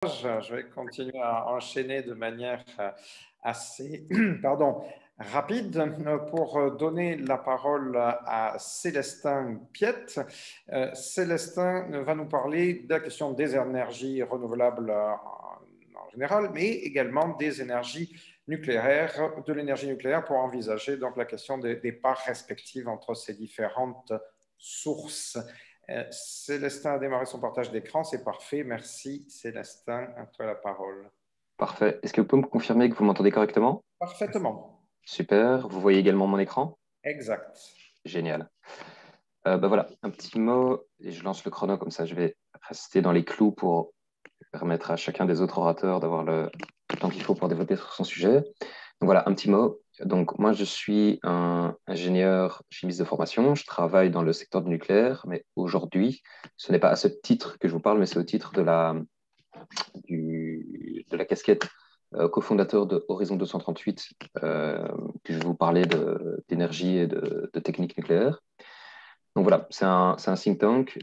Je vais continuer à enchaîner de manière assez rapide pour donner la parole à Célestin Piette. Célestin va nous parler de la question des énergies renouvelables en général, mais également des énergies nucléaires, de l'énergie nucléaire pour envisager donc la question des parts respectives entre ces différentes sources. Célestin a démarré son partage d'écran, c'est parfait. Merci Célestin, à toi la parole. Parfait. Est-ce que vous pouvez me confirmer que vous m'entendez correctement? Parfaitement. Super. Vous voyez également mon écran? Exact. Génial. Voilà, un petit mot et je lance le chrono comme ça. Je vais rester dans les clous pour permettre à chacun des autres orateurs d'avoir le temps qu'il faut pour développer sur son sujet. Donc voilà, un petit mot. Donc moi, je suis un ingénieur chimiste de formation. Je travaille dans le secteur du nucléaire, mais aujourd'hui, ce n'est pas à ce titre que je vous parle, mais c'est au titre de la casquette cofondateur de Horizon 238, que je vais vous parler d'énergie et de technique nucléaire. Donc voilà, c'est un think tank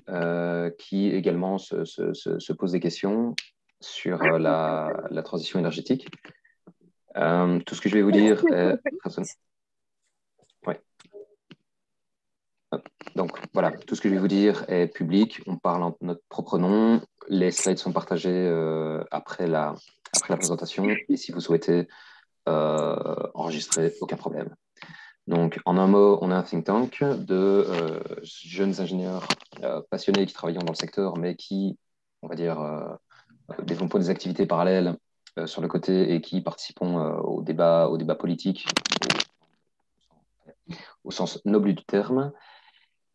qui également se pose des questions sur la transition énergétique. Tout ce que je vais vous dire est... Ouais. Donc voilà, tout ce que je vais vous dire est public. On parle en notre propre nom. Les slides sont partagés après la présentation. Et si vous souhaitez enregistrer, aucun problème. Donc, en un mot, on a un think tank de jeunes ingénieurs passionnés qui travaillent dans le secteur, mais qui, on va dire, développent des activités parallèles sur le côté et qui participent au débat politique au sens noble du terme.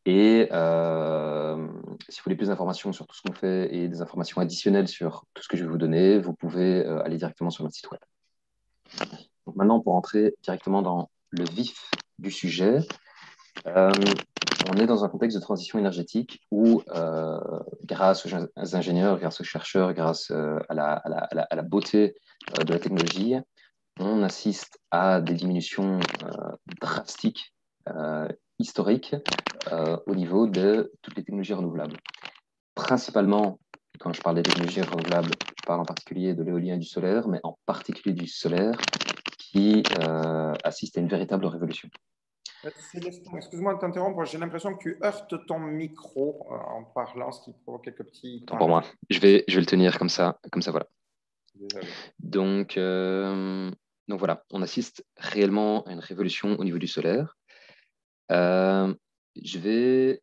Et si vous voulez plus d'informations sur tout ce qu'on fait et des informations additionnelles sur tout ce que je vais vous donner, vous pouvez aller directement sur notre site web. Donc maintenant, pour entrer directement dans le vif du sujet, on est dans un contexte de transition énergétique où, grâce aux ingénieurs, grâce aux chercheurs, grâce à la beauté de la technologie, on assiste à des diminutions drastiques, historiques, au niveau de toutes les technologies renouvelables. Principalement, quand je parle des technologies renouvelables, je parle en particulier de l'éolien et du solaire, mais en particulier du solaire, qui assiste à une véritable révolution. Célestin, excuse-moi de t'interrompre, j'ai l'impression que tu heurtes ton micro en parlant, ce qui provoque quelques petits Autant pour parages. moi. Je vais le tenir comme ça voilà. Désolé. Donc voilà, on assiste réellement à une révolution au niveau du solaire. Euh, je vais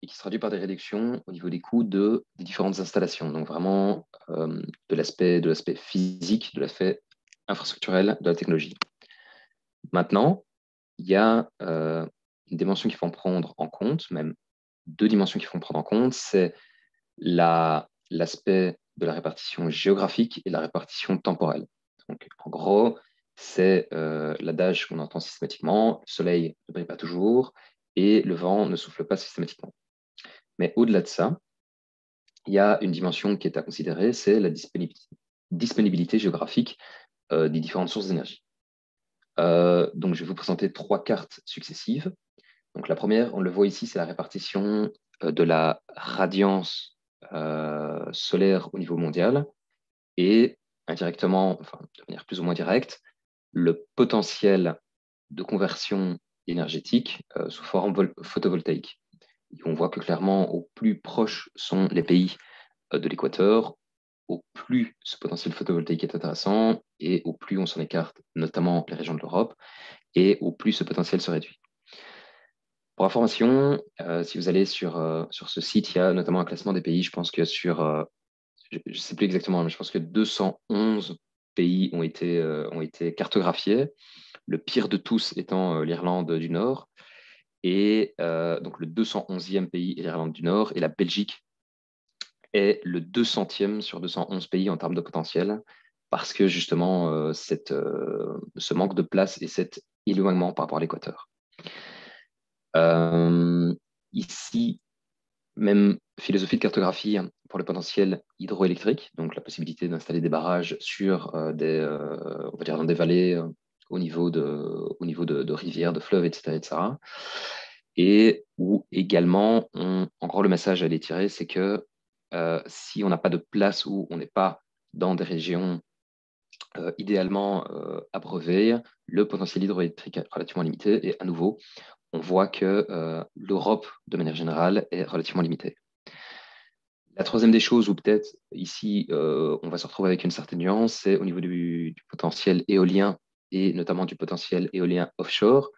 et qui se traduit par des réductions au niveau des coûts des différentes installations. Donc vraiment de l'aspect physique, de l'aspect infrastructurel de la technologie. Maintenant, il y a une dimension qu'il faut prendre en compte, même deux dimensions qu'il faut prendre en compte, c'est l'aspect de la répartition géographique et la répartition temporelle. Donc, en gros, c'est l'adage qu'on entend systématiquement, le soleil ne brille pas toujours et le vent ne souffle pas systématiquement. Mais au-delà de ça, il y a une dimension qui est à considérer, c'est la disponibilité géographique des différentes sources d'énergie. Donc, je vais vous présenter trois cartes successives. Donc, la première, on le voit ici, c'est la répartition de la radiance solaire au niveau mondial et indirectement, enfin, de manière plus ou moins directe, le potentiel de conversion énergétique sous forme photovoltaïque. Et on voit que clairement, au plus proches sont les pays de l'équateur, au plus ce potentiel photovoltaïque est intéressant et au plus on s'en écarte, notamment les régions de l'Europe, et au plus ce potentiel se réduit. Pour information, si vous allez sur ce site, il y a notamment un classement des pays. Je pense que je ne sais plus exactement, mais je pense que 211 pays ont été cartographiés. Le pire de tous étant l'Irlande du Nord. Et donc le 211e pays est l'Irlande du Nord. Et la Belgique est le 200e sur 211 pays en termes de potentiel. Parce que justement, ce manque de place et cet éloignement par rapport à l'équateur. Ici, même philosophie de cartographie pour le potentiel hydroélectrique, donc la possibilité d'installer des barrages sur on va dire dans des vallées au niveau de rivières, de fleuves, etc., etc. Et où également, en gros, le message à aller tirer, c'est que si on n'a pas de place où on n'est pas dans des régions idéalement abreuvées, le potentiel hydroélectrique est relativement limité. Et à nouveau, on voit que l'Europe, de manière générale, est relativement limitée. La troisième des choses, où peut-être ici, on va se retrouver avec une certaine nuance, c'est au niveau du potentiel éolien et notamment du potentiel éolien offshore,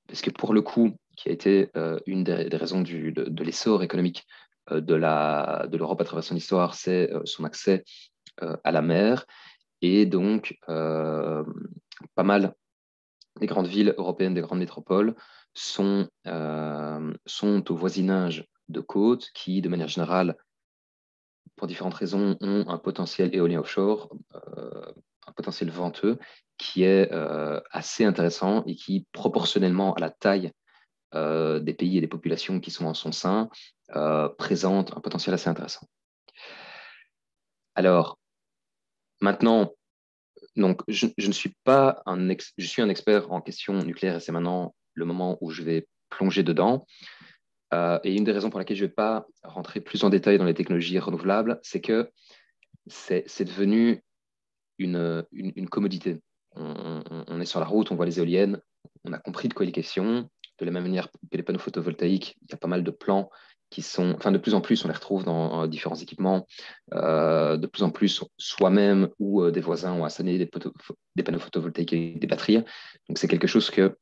parce que pour le coup, qui a été une des raisons de l'essor économique de l'Europe à travers son histoire, c'est son accès à la mer. Et donc, pas mal des grandes villes européennes, des grandes métropoles, sont au voisinage de côtes qui, de manière générale, pour différentes raisons, ont un potentiel éolien offshore, un potentiel venteux qui est assez intéressant et qui, proportionnellement à la taille des pays et des populations qui sont en son sein, présente un potentiel assez intéressant. Alors, maintenant, donc, je ne suis pas je suis un expert en questions nucléaires et c'est maintenant le moment où je vais plonger dedans. Et une des raisons pour laquelle je ne vais pas rentrer plus en détail dans les technologies renouvelables, c'est que c'est devenu une commodité. On est sur la route, on voit les éoliennes, on a compris de quoi il est question. De la même manière que les panneaux photovoltaïques, il y a pas mal de plans qui sont, enfin de plus en plus, on les retrouve dans différents équipements. De plus en plus, soi-même ou des voisins ont installé des panneaux photovoltaïques et des batteries. Donc c'est quelque chose que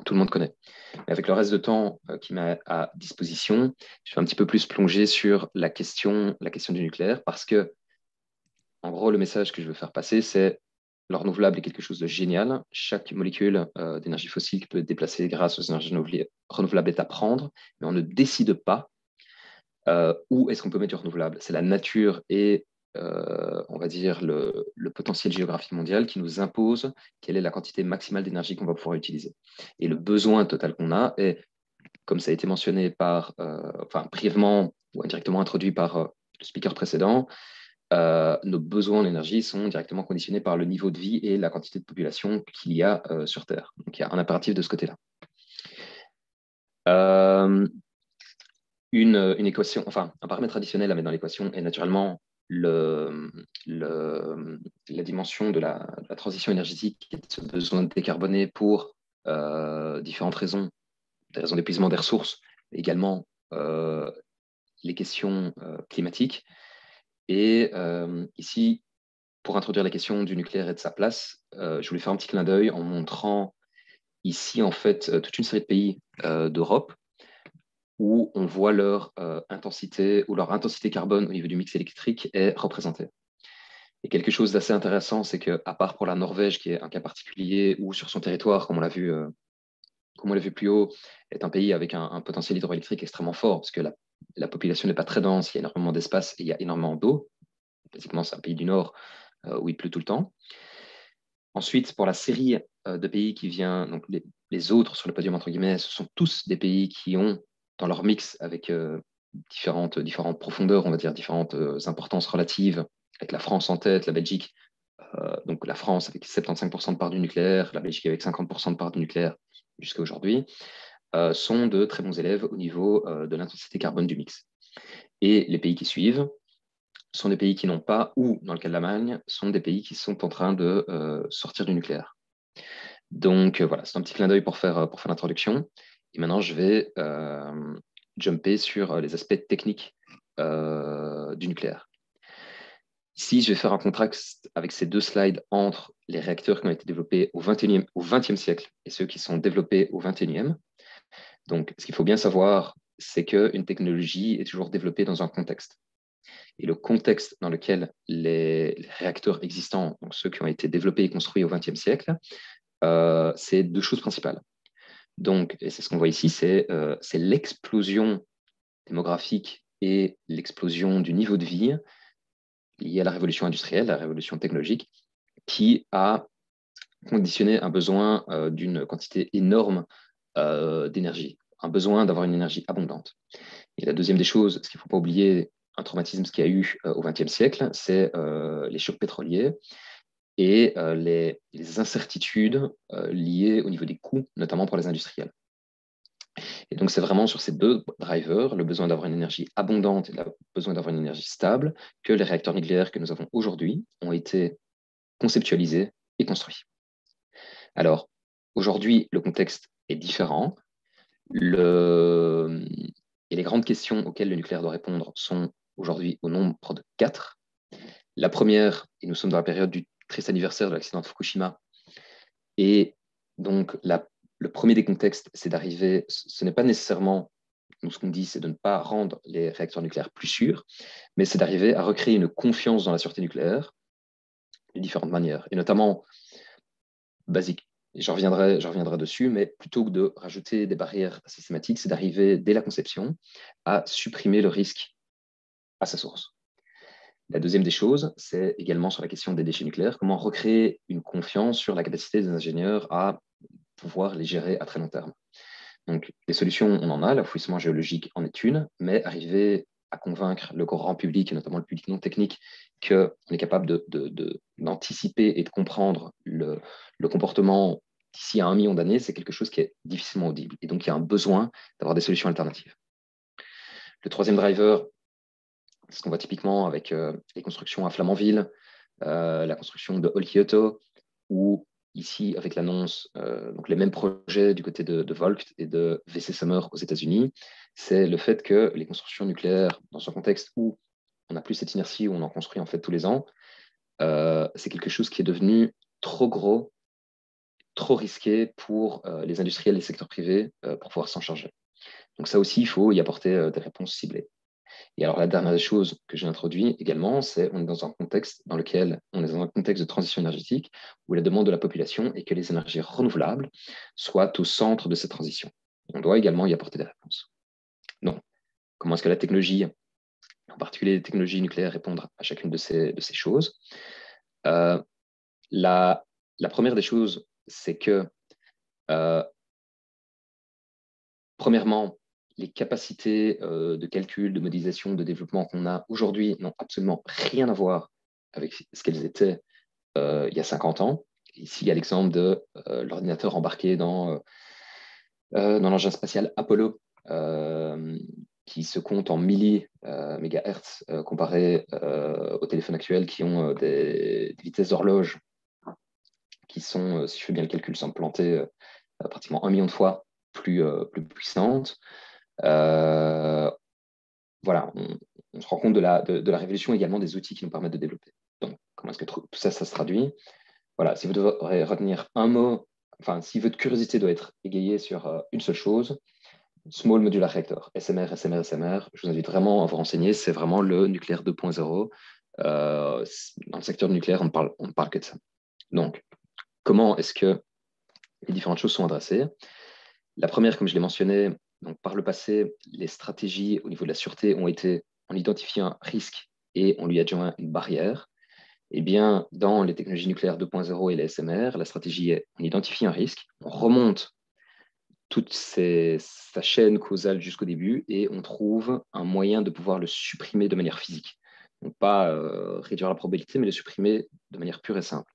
tout le monde connaît. Mais avec le reste de temps qui m'est à disposition, je vais un petit peu plus plonger sur la question du nucléaire parce que, en gros, le message que je veux faire passer, c'est le renouvelable est quelque chose de génial. Chaque molécule d'énergie fossile qui peut être déplacée grâce aux énergies renouvelables est à prendre, mais on ne décide pas où est-ce qu'on peut mettre du renouvelable. C'est la nature et, on va dire, le potentiel géographique mondial qui nous impose quelle est la quantité maximale d'énergie qu'on va pouvoir utiliser. Et le besoin total qu'on a est, comme ça a été mentionné brièvement ou indirectement introduit par le speaker précédent, nos besoins en énergie sont directement conditionnés par le niveau de vie et la quantité de population qu'il y a sur Terre. Donc il y a un impératif de ce côté-là. Une équation, enfin un paramètre additionnel à mettre dans l'équation est naturellement la dimension de la transition énergétique et de ce besoin de décarboner pour différentes raisons, des raisons d'épuisement des ressources, mais également les questions climatiques. Et ici, pour introduire la question du nucléaire et de sa place, je voulais faire un petit clin d'œil en montrant ici, en fait, toute une série de pays d'Europe où on voit leur intensité ou leur intensité carbone au niveau du mix électrique est représentée. Et quelque chose d'assez intéressant, c'est qu'à part pour la Norvège, qui est un cas particulier, ou sur son territoire, comme on l'a vu plus haut, est un pays avec un potentiel hydroélectrique extrêmement fort, parce que la population n'est pas très dense, il y a énormément d'espace et il y a énormément d'eau. Basiquement, c'est un pays du Nord où il pleut tout le temps. Ensuite, pour la série de pays qui vient, donc les autres sur le podium, entre guillemets, ce sont tous des pays qui ont dans leur mix avec différentes profondeurs, on va dire, différentes importances relatives, avec la France en tête, la Belgique, donc la France avec 75% de part du nucléaire, la Belgique avec 50% de part du nucléaire jusqu'à aujourd'hui, sont de très bons élèves au niveau de l'intensité carbone du mix. Et les pays qui suivent sont des pays qui n'ont pas, ou dans le cas de l'Allemagne, sont des pays qui sont en train de sortir du nucléaire. Donc voilà, c'est un petit clin d'œil pour faire l'introduction. Et maintenant, je vais jumper sur les aspects techniques du nucléaire. Ici, je vais faire un contraste avec ces deux slides entre les réacteurs qui ont été développés au XXe siècle et ceux qui sont développés au XXIe. Donc, ce qu'il faut bien savoir, c'est qu'une technologie est toujours développée dans un contexte. Et le contexte dans lequel les réacteurs existants, donc ceux qui ont été développés et construits au XXe siècle, c'est deux choses principales. Donc, et c'est ce qu'on voit ici, c'est l'explosion démographique et l'explosion du niveau de vie liée à la révolution industrielle, la révolution technologique, qui a conditionné un besoin d'une quantité énorme d'énergie, un besoin d'avoir une énergie abondante. Et la deuxième des choses, ce qu'il ne faut pas oublier, un traumatisme qu'il y a eu au XXe siècle, c'est les chocs pétroliers et les incertitudes liées au niveau des coûts, notamment pour les industriels. Et donc, c'est vraiment sur ces deux drivers, le besoin d'avoir une énergie abondante et le besoin d'avoir une énergie stable, que les réacteurs nucléaires que nous avons aujourd'hui ont été conceptualisés et construits. Alors, aujourd'hui, le contexte est différent. Et les grandes questions auxquelles le nucléaire doit répondre sont aujourd'hui au nombre de 4. La première, et nous sommes dans la période du triste anniversaire de l'accident de Fukushima, et donc le premier des contextes, c'est d'arriver, ce n'est pas nécessairement, nous ce qu'on dit, c'est de ne pas rendre les réacteurs nucléaires plus sûrs, mais c'est d'arriver à recréer une confiance dans la sûreté nucléaire de différentes manières, et notamment basique. Je reviendrai dessus, mais plutôt que de rajouter des barrières systématiques, c'est d'arriver dès la conception à supprimer le risque à sa source. La deuxième des choses, c'est également sur la question des déchets nucléaires, comment recréer une confiance sur la capacité des ingénieurs à pouvoir les gérer à très long terme. Donc, les solutions, on en a, l'enfouissement géologique en est une, mais arriver à convaincre le grand public, et notamment le public non technique, qu'on est capable d'anticiper et de comprendre le comportement d'ici à 1 million d'années, c'est quelque chose qui est difficilement audible. Et donc, il y a un besoin d'avoir des solutions alternatives. Le troisième driver, c'est ce qu'on voit typiquement avec les constructions à Flamanville, la construction de Olkiluoto, ou ici avec l'annonce, donc les mêmes projets du côté de Volt et de VC Summer aux États-Unis, c'est le fait que les constructions nucléaires, dans un contexte où on n'a plus cette inertie, où on en construit en fait tous les ans, c'est quelque chose qui est devenu trop gros, trop risqué pour les industriels et les secteurs privés pour pouvoir s'en charger. Donc ça aussi, il faut y apporter des réponses ciblées. Et alors, la dernière chose que j'ai introduit également, c'est on est dans un contexte dans lequel on est dans un contexte de transition énergétique où la demande de la population est que les énergies renouvelables soient au centre de cette transition. On doit également y apporter des réponses. Donc, comment est-ce que la technologie, en particulier les technologies nucléaires, répondent à chacune de ces choses? La première des choses, c'est que, premièrement, les capacités de calcul, de modélisation, de développement qu'on a aujourd'hui n'ont absolument rien à voir avec ce qu'elles étaient il y a 50 ans. Ici, il y a l'exemple de l'ordinateur embarqué dans l'engin spatial Apollo, qui se compte en milli-mégahertz comparé aux téléphones actuels qui ont des vitesses d'horloge qui sont, si je fais bien le calcul sans me planter, pratiquement 1 million de fois plus puissantes. Voilà, on se rend compte de la révolution également des outils qui nous permettent de développer. Donc, comment est-ce que tout ça se traduit? Voilà, si vous devrez retenir un mot, enfin, si votre curiosité doit être égayée sur une seule chose, Small Modular Reactor, SMR, SMR, SMR, je vous invite vraiment à vous renseigner, c'est vraiment le nucléaire 2.0. Dans le secteur du nucléaire, on ne parle que de ça. Donc, comment est-ce que les différentes choses sont adressées? La première, comme je l'ai mentionné, donc par le passé, les stratégies au niveau de la sûreté ont été, on identifie un risque et on lui adjoint une barrière. Eh bien, dans les technologies nucléaires 2.0 et les SMR, la stratégie est, on identifie un risque, on remonte toute sa chaîne causale jusqu'au début et on trouve un moyen de pouvoir le supprimer de manière physique. Donc, pas réduire la probabilité, mais le supprimer de manière pure et simple.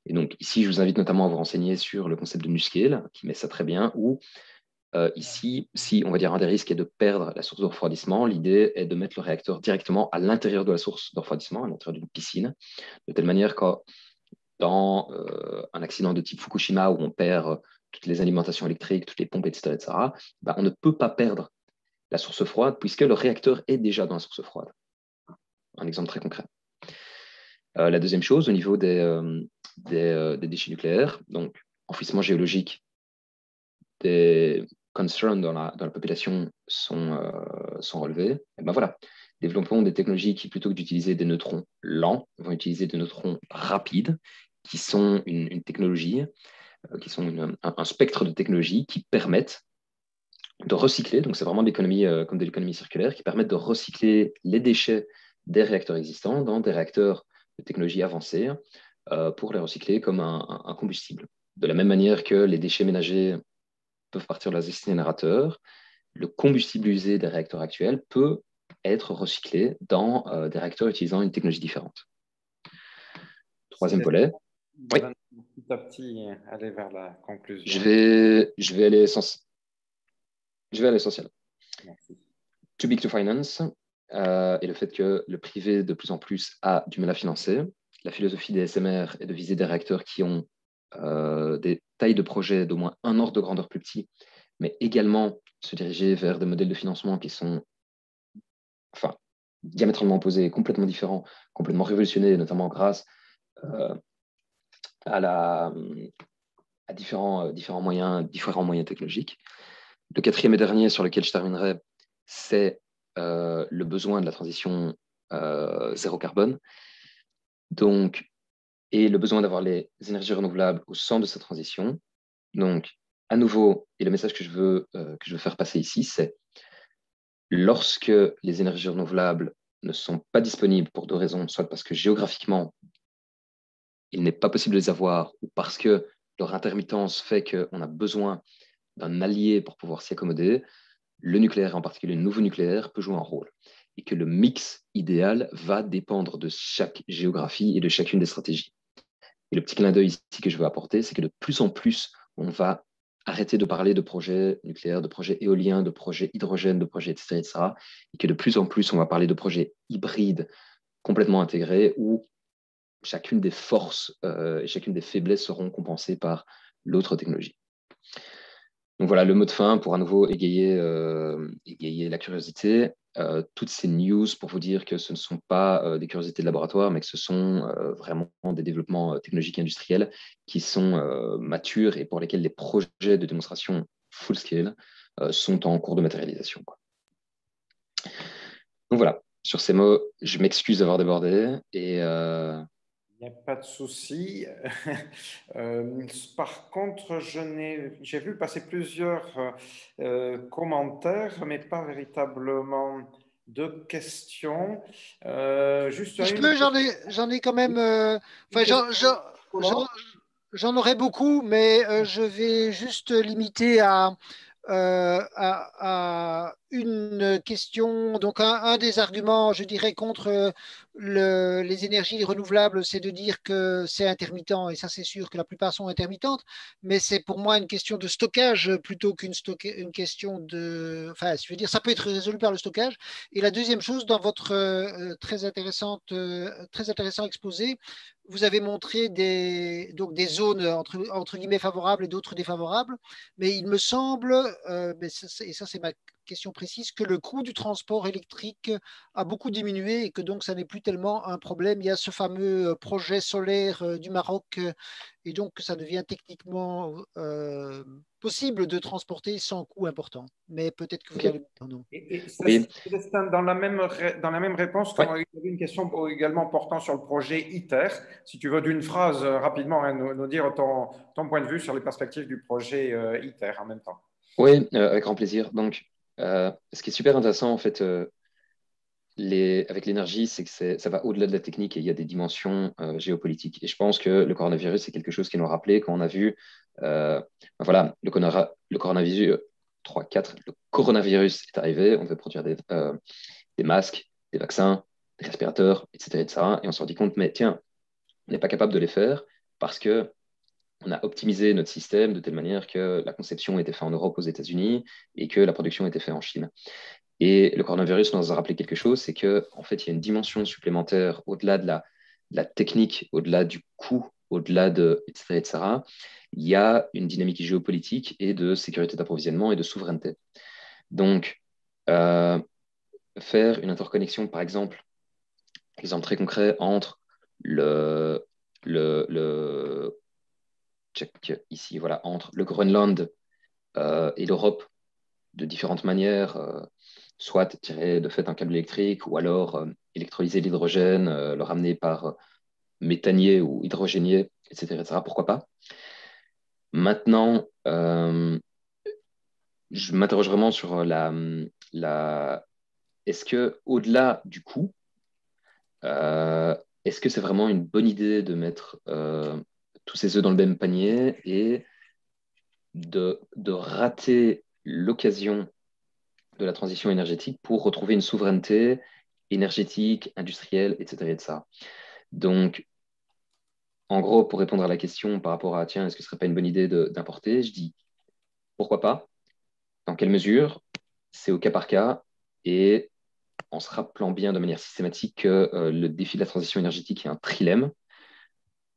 Et donc, ici, je vous invite notamment à vous renseigner sur le concept de NuScale, qui met ça très bien, où ici, si on va dire un des risques est de perdre la source de refroidissement, l'idée est de mettre le réacteur directement à l'intérieur de la source de refroidissement, à l'intérieur d'une piscine, de telle manière que dans un accident de type Fukushima où on perd toutes les alimentations électriques, toutes les pompes, etc., ben, on ne peut pas perdre la source froide puisque le réacteur est déjà dans la source froide. Un exemple très concret. La deuxième chose, au niveau des déchets nucléaires, donc enfouissement géologique, des concerns dans la population sont relevés. Et ben voilà, développons des technologies qui, plutôt que d'utiliser des neutrons lents, vont utiliser des neutrons rapides, qui sont une technologie, qui sont un spectre de technologies qui permettent de recycler, donc c'est vraiment de l'économie comme de l'économie circulaire, qui permettent de recycler les déchets des réacteurs existants dans des réacteurs de technologie avancée pour les recycler comme un combustible. De la même manière que les déchets ménagers peuvent partir de les incinérateurs, le combustible usé des réacteurs actuels peut être recyclé dans des réacteurs utilisant une technologie différente. Troisième volet. Oui. Petit à petit aller vers la conclusion. Je vais aller Je vais à l'essentiel. Merci. Too big to finance et le fait que le privé de plus en plus a du mal à financer. La philosophie des SMR est de viser des réacteurs qui ont des tailles de projet d'au moins un ordre de grandeur plus petit, mais également se diriger vers des modèles de financement qui sont diamétralement opposés, complètement différents, complètement révolutionnés, notamment grâce euh, à différents moyens technologiques. Le quatrième et dernier sur lequel je terminerai, c'est le besoin de la transition zéro carbone. Donc, et le besoin d'avoir les énergies renouvelables au centre de cette transition. Donc, à nouveau, et le message que je veux faire passer ici, c'est lorsque les énergies renouvelables ne sont pas disponibles pour deux raisons, soit parce que géographiquement, il n'est pas possible de les avoir, ou parce que leur intermittence fait qu'on a besoin d'un allié pour pouvoir s'y accommoder, le nucléaire, en particulier le nouveau nucléaire, peut jouer un rôle. Et que le mix idéal va dépendre de chaque géographie et de chacune des stratégies. Et le petit clin d'œil ici que je veux apporter, c'est que de plus en plus, on va arrêter de parler de projets nucléaires, de projets éoliens, de projets hydrogène, de projets, etc., etc., et que de plus en plus, on va parler de projets hybrides complètement intégrés où chacune des forces et chacune des faiblesses seront compensées par l'autre technologie. Donc voilà, le mot de fin pour à nouveau égayer la curiosité. Toutes ces news pour vous dire que ce ne sont pas des curiosités de laboratoire, mais que ce sont vraiment des développements technologiques et industriels qui sont matures et pour lesquels les projets de démonstration full scale sont en cours de matérialisation, quoi. Donc voilà, sur ces mots, je m'excuse d'avoir débordé et Il n'y a pas de souci. Par contre, j'ai vu passer plusieurs commentaires, mais pas véritablement de questions. Juste Si je peux, j'en ai quand même. une Enfin, question. Nicolas. j'en aurais beaucoup, mais je vais juste limiter à une question. Donc, un des arguments, je dirais, contre les énergies renouvelables, c'est de dire que c'est intermittent, et ça, c'est sûr que la plupart sont intermittentes, mais c'est pour moi une question de stockage plutôt une question de. Enfin, je veux dire, ça peut être résolu par le stockage. Et la deuxième chose, dans votre très intéressant exposé, vous avez montré donc des zones entre guillemets favorables et d'autres défavorables. Mais il me semble, et ça c'est ma question précise, que le coût du transport électrique a beaucoup diminué et que donc ça n'est plus tellement un problème. Il y a ce fameux projet solaire du Maroc et donc ça devient techniquement possible de transporter sans coût important. Mais peut-être que vous ok. allez me dire non. Et Oui, Célestin, dans la même réponse, ouais. il y avait une question également portant sur le projet ITER. Si tu veux d'une phrase rapidement hein, nous dire ton point de vue sur les perspectives du projet ITER en même temps. Oui, avec grand plaisir. Donc, ce qui est super intéressant, en fait, avec l'énergie, c'est que ça va au-delà de la technique et il y a des dimensions géopolitiques. Et je pense que le coronavirus, c'est quelque chose qui nous a rappelé quand on a vu, voilà, le coronavirus, 3, 4, le coronavirus est arrivé, on devait produire des masques, des vaccins, des respirateurs, etc., etc. Et on s'est rendu compte, mais tiens, on n'est pas capable de les faire parce que on a optimisé notre système de telle manière que la conception était faite en Europe, aux États-Unis, et que la production était faite en Chine. Et le coronavirus nous a rappelé quelque chose, c'est qu'en fait, il y a une dimension supplémentaire au-delà de la technique, au-delà du coût, au-delà de, etc., etc. Il y a une dynamique géopolitique et de sécurité d'approvisionnement et de souveraineté. Donc, euh, faire une interconnexion, par exemple, exemple très concret, entre le check ici, voilà, entre le Groenland et l'Europe de différentes manières, soit tirer de fait un câble électrique ou alors électrolyser l'hydrogène, le ramener par méthanier ou hydrogénier, etc., etc. Pourquoi pas? Maintenant, je m'interroge vraiment sur la est-ce que au-delà du coût, est-ce que c'est vraiment une bonne idée de mettre tous ses œufs dans le même panier et de rater l'occasion de la transition énergétique pour retrouver une souveraineté énergétique, industrielle, etc., etc. Donc, en gros, pour répondre à la question par rapport à, tiens, est-ce que ce serait pas une bonne idée d'importer, je dis, pourquoi pas? Dans quelle mesure? c'est au cas par cas et en se rappelant bien de manière systématique que le défi de la transition énergétique est un trilemme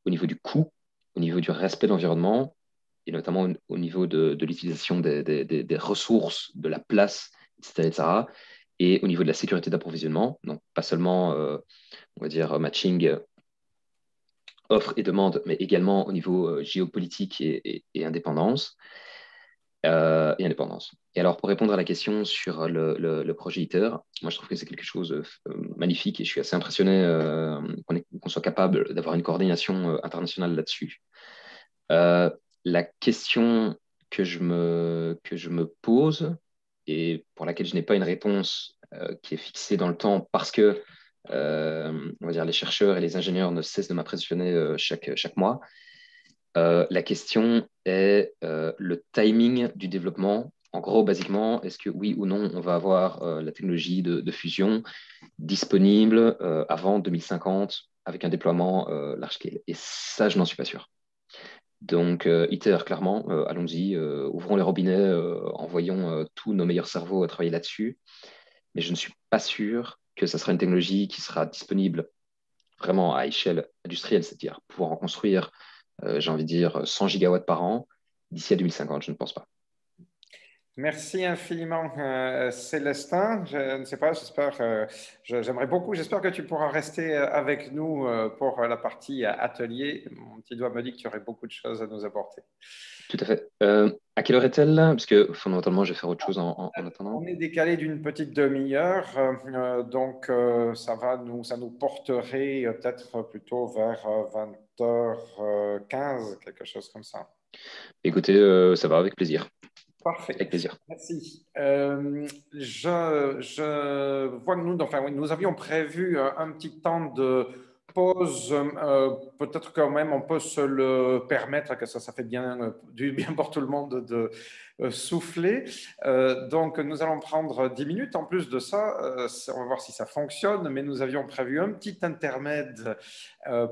au niveau du coût, au niveau du respect de l'environnement et notamment au niveau de l'utilisation des ressources, de la place, etc., etc., et au niveau de la sécurité d'approvisionnement. Donc, pas seulement, on va dire, matching offre et demande, mais également au niveau géopolitique et indépendance. Et alors, pour répondre à la question sur le projet ITER, moi, je trouve que c'est quelque chose de magnifique et je suis assez impressionné qu'on soit capable d'avoir une coordination internationale là-dessus. La question que je me pose et pour laquelle je n'ai pas une réponse qui est fixée dans le temps parce que on va dire, les chercheurs et les ingénieurs ne cessent de m'impressionner chaque mois. La question est le timing du développement. En gros, basiquement, est-ce que oui ou non, on va avoir la technologie de fusion disponible avant 2050 avec un déploiement large scale? Et ça, je n'en suis pas sûr. Donc, ITER, clairement, allons-y, ouvrons les robinets, envoyons tous nos meilleurs cerveaux à travailler là-dessus. Mais je ne suis pas sûr que ça sera une technologie qui sera disponible vraiment à échelle industrielle, c'est-à-dire pouvoir en construire, j'ai envie de dire, 100 gigawatts par an d'ici à 2050, je ne pense pas. Merci infiniment, Célestin. Je ne sais pas, j'aimerais beaucoup, j'espère que tu pourras rester avec nous pour la partie atelier. Mon petit doigt me dit que tu aurais beaucoup de choses à nous apporter. Tout à fait. À quelle heure est-elle là? Parce que fondamentalement, je vais faire autre chose en attendant. On est décalé d'une petite demi-heure, donc ça nous porterait peut-être plutôt vers 20h15, quelque chose comme ça. Écoutez, ça va avec plaisir. Parfait, Avec plaisir. merci. Je vois que nous avions prévu un petit temps de pause. Peut-être quand même on peut se le permettre, que ça fait bien, du bien pour tout le monde de souffler. Donc nous allons prendre 10 minutes. En plus de ça, on va voir si ça fonctionne, mais nous avions prévu un petit intermède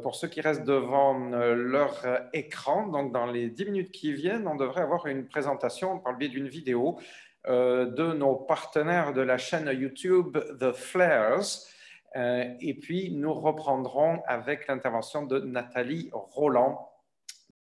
pour ceux qui restent devant leur écran. Donc dans les 10 minutes qui viennent, on devrait avoir une présentation par le biais d'une vidéo de nos partenaires de la chaîne YouTube The Flares. Et puis, nous reprendrons avec l'intervention de Nathalie Roland